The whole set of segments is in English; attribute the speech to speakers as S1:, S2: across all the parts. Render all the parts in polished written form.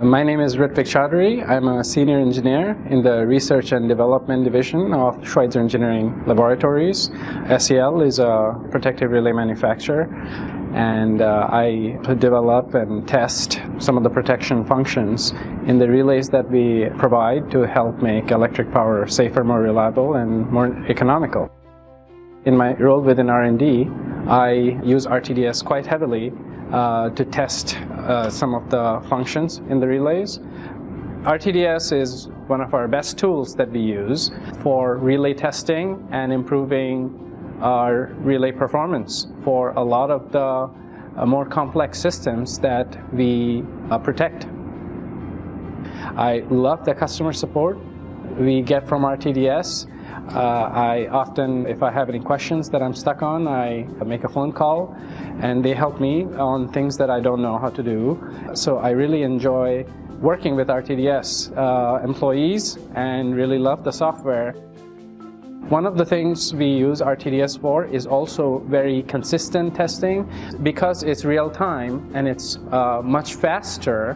S1: My name is Ritvik Chaudhary. I'm a senior engineer in the Research and Development Division of Schweitzer Engineering Laboratories. SEL is a protective relay manufacturer, and I develop and test some of the protection functions in the relays that we provide to help make electric power safer, more reliable, and more economical. In my role within R&D, I use RTDS quite heavily to test some of the functions in the relays. RTDS is one of our best tools that we use for relay testing and improving our relay performance for a lot of the more complex systems that we protect. I love the customer support we get from RTDS. I often, if I have any questions that I'm stuck on, I make a phone call and they help me on things that I don't know how to do. So I really enjoy working with RTDS employees and really love the software. One of the things we use RTDS for is also very consistent testing. Because it's real time and it's much faster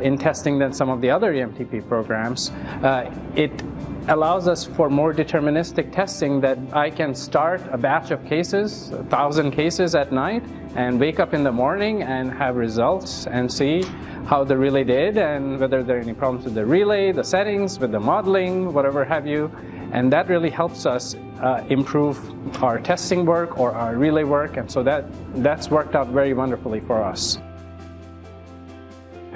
S1: in testing than some of the other EMTP programs, it allows us for more deterministic testing, that I can start a batch of cases, 1,000 cases at night, and wake up in the morning and have results and see how the relay did and whether there are any problems with the relay, the settings, with the modeling, whatever have you. And that really helps us improve our testing work or our relay work, and so that's worked out very wonderfully for us.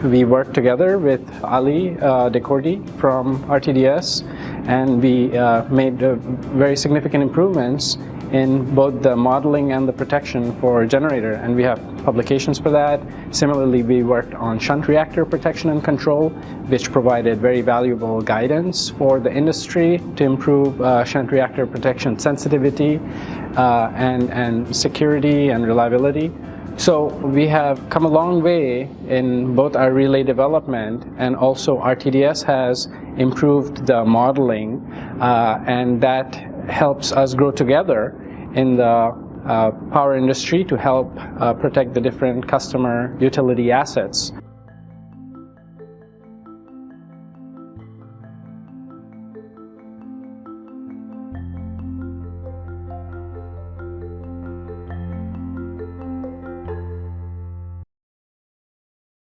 S1: We worked together with Ali Dekordi from RTDS, and we made very significant improvements in both the modeling and the protection for generator, and we have publications for that. Similarly, we worked on shunt reactor protection and control, which provided very valuable guidance for the industry to improve shunt reactor protection sensitivity and security and reliability. So we have come a long way in both our relay development, and also RTDS has improved the modeling, and that helps us grow together in the power industry to help protect the different customer utility assets.